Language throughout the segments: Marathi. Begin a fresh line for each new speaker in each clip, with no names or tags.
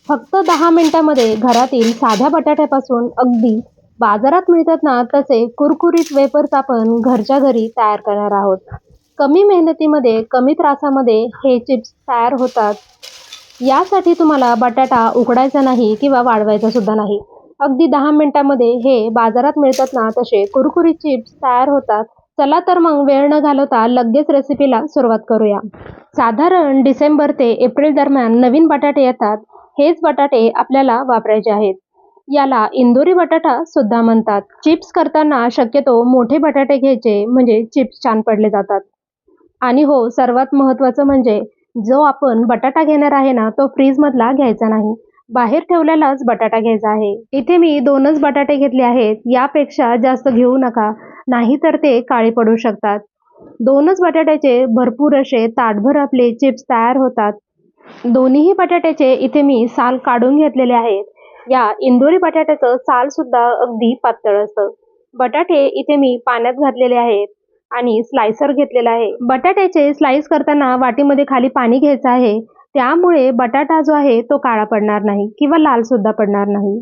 फक्त 10 मिनिटांमध्ये घरातील साध्या बटाट्यापासून अगदी बाजारात मिळतात ना तसे कुरकुरीत वेफर्स आपण घरच्या घरी तयार करणार आहोत. कमी मेहनतीमध्ये कमी त्रासामध्ये हे चिप्स तयार होतात. यासाठी तुम्हाला बटाटा उकडायचा नाही किंवा वाळवायचा सुद्धा नाही. अगदी 10 मिनिटांमध्ये हे बाजारात मिळतात ना तसे कुरकुरीत चिप्स तयार होतात. चला तर मग वेळ न घालवता लगेच रेसिपीला सुरुवात करूया. साधारण डिसेंबर ते एप्रिल दरम्यान नवीन बटाटे येतात. हेच बटाटे आपल्याला वापरायचे आहेत. याला इंदोरी बटाटा सुद्धा म्हणतात. चिप्स करताना शक्यतो मोठे बटाटे घ्यायचे म्हणजे चिप्स छान पडले जातात. आणि हो, सर्वात महत्त्वाचं म्हणजे जो आपण बटाटा घेणार आहे ना तो फ्रीजमधला घ्यायचा नाही. बाहेर ठेवलेलाच बटाटा घ्यायचा आहे. इथे मी 2च बटाटे घेतले आहेत. यापेक्षा जास्त घेऊ नका, नाहीतर ते काळे पडू शकतात. 2च बटाट्याचे भरपूर असे ताटभर आपले चिप्स तयार होतात. दोन्हीही बटाट्याचे इथे मी साल काढून घेतलेले आहेत. या इंदोरी बटाट्याचं साल सुद्धा अगदी पातळ असतं. बटाटे इथे मी पाण्यात घातलेले आहेत आणि स्लायसर घेतलेला आहे. बटाट्याचे स्लाइस करताना वाटीमध्ये खाली पाणी घ्यायचं आहे. त्यामुळे बटाटा जो आहे तो काळा पडणार नाही किंवा लाल सुद्धा पडणार नाही.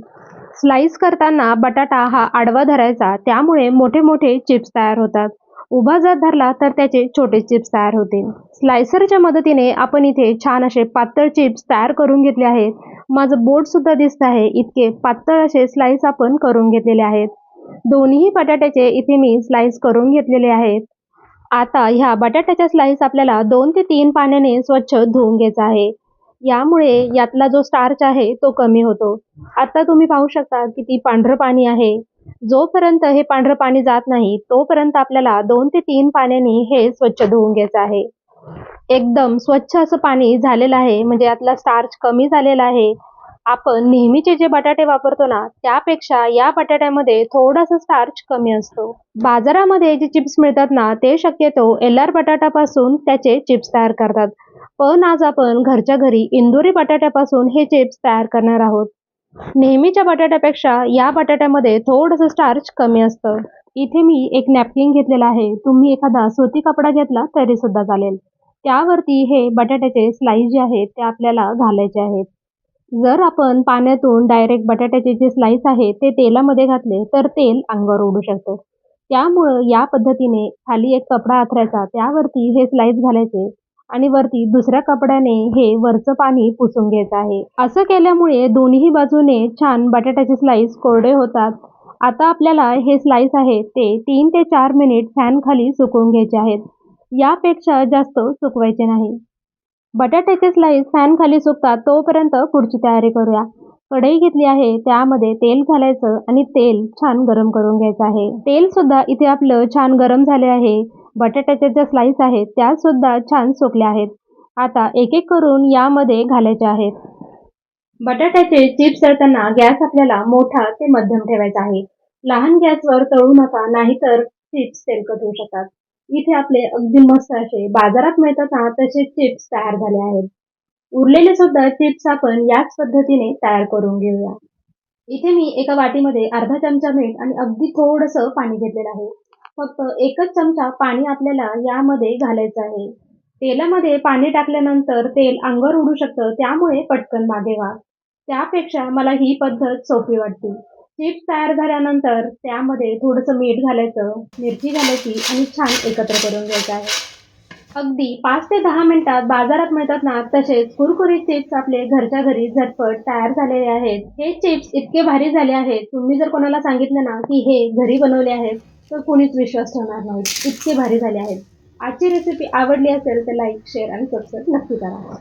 स्लाइस करताना बटाटा हा आडवा धरायचा, त्यामुळे मोठे मोठे चिप्स तयार होतात. उभा जर धरला तर त्याचे छोटे चिप्स तयार होतील. स्लायसरच्या मदतीने आपण इथे छान असे पातळ चिप्स तयार करून घेतले आहेत. माझं बोट सुद्धा दिसत आहे, इतके पातळ असे स्लाइस आपण करून घेतलेले आहेत. दोन्ही बटाट्याचे इथे मी स्लाइस करून घेतलेले आहेत. आता ह्या बटाट्याच्या स्लाइस आपल्याला 2 ते 3 पाण्याने स्वच्छ धुवून घ्यायचा आहे. यामुळे यातला जो स्टार्च आहे तो कमी होतो. आता तुम्ही पाहू शकता किती पांढरं पाणी आहे. जोपर्यंत हे पांढरं पाणी जात नाही तोपर्यंत आपल्याला 2 ते 3 पाण्याने हे स्वच्छ धुवून घ्यायचं आहे. एकदम स्वच्छ असं पाणी झालेलं आहे, म्हणजे यातला स्टार्च कमी झालेला आहे. आपण नेहमीचे जे बटाटे वापरतो ना त्यापेक्षा या बटाट्यामध्ये थोडासा स्टार्च कमी असतो. बाजारामध्ये जे चिप्स मिळतात ना ते शक्यतो एल्लार बटाट्यापासून त्याचे चिप्स तयार करतात. पण आज आपण घरच्या घरी इंदोरी बटाट्यापासून हे चिप्स तयार करणार आहोत. नेहमीच्या बटाट्यापेक्षा या बटाट्यामध्ये थोडंसं स्टार्च कमी असतं. इथे मी एक नॅपकिन घेतलेला आहे. तुम्ही एखादा सुती कपडा घेतला तरी सुद्धा चालेल. त्यावरती हे बटाट्याचे स्लाइस जे आहेत ते आपल्याला घालायचे आहेत. जर आपण पाण्यातून डायरेक्ट बटाट्याचे जे स्लाइस आहे ते तेलामध्ये घातले तर तेल अंगावर उडू शकतं. त्यामुळं या पद्धतीने खाली एक कपडा अंथरायचा, त्यावरती हे स्लाइस घालायचे आणि वरती दुसऱ्या कपड्याने हे वरचं पाणी पुसून घ्यायचं आहे. असं केल्यामुळे दोन्ही बाजूने छान बटाट्याचे स्लाइस कोरडे होतात. आता आपल्याला हे स्लाइस आहे ते 3 ते 4 मिनिट फॅन खाली सुकवून घ्यायचे आहेत. यापेक्षा जास्त सुकवायचे नाही. बटाट्याचे स्लाइस फॅन खाली सुकतात तोपर्यंत पुढची तयारी करूया. कढई घेतली आहे, त्यामध्ये तेल घालायचं आणि तेल छान गरम करून घ्यायचं आहे. तेल सुद्धा इथे आपलं छान गरम झाले आहे. बटाट्याच्या ज्या स्लाइस आहेत त्या सुद्धा छान सुकल्या आहेत. आता एक एक करून यामध्ये घालायचे आहेत. बटाट्याचे चिप्स तळताना गॅस आपल्याला मोठा ते मध्यम ठेवायचा आहे. लहान गॅसवर तळू नका, नाहीतर चिप्स तेलकट होऊ शकतात. इथे आपले अगदी मस्त असे बाजारात मिळतात ना तसे चिप्स तयार झाले आहेत. उरलेले सुद्धा चिप्स आपण याच पद्धतीने तयार करून घेऊया. इथे मी एका वाटीमध्ये अर्धा चमचा मीठ आणि अगदी थोडंसं पाणी घेतलेलं आहे. फक्त एकच चमचा पाणी आपल्याला यामध्ये घालायचं आहे. तेलामध्ये पाणी टाकल्यानंतर तेल अंगावर उडू शकतं, त्यामुळे पटकन मागे व्हा. त्यापेक्षा मला ही पद्धत सोपी वाटते. चिप्स तयार झाल्यानंतर त्यामध्ये थोडंसं मीठ घालायचं, मिरची घालायची आणि छान एकत्र करून घ्यायचं आहे. अगदी 5 ते 10 मिनिटात बाजारात मिळतात ना तसेच कुरकुरीत चिप्स आपले घरच्या घरी झटपट तयार झालेले आहेत. हे चिप्स इतके भारी झाले आहेत, तुम्ही जर कोणाला सांगितलं ना की हे घरी बनवले आहेत तर कुणीच विश्वास ठेवणार नाही. इतके भारी झाले आहेत. आजची रेसिपी आवडली असेल तर लाईक, शेअर आणि सबस्क्राईब नक्की करा.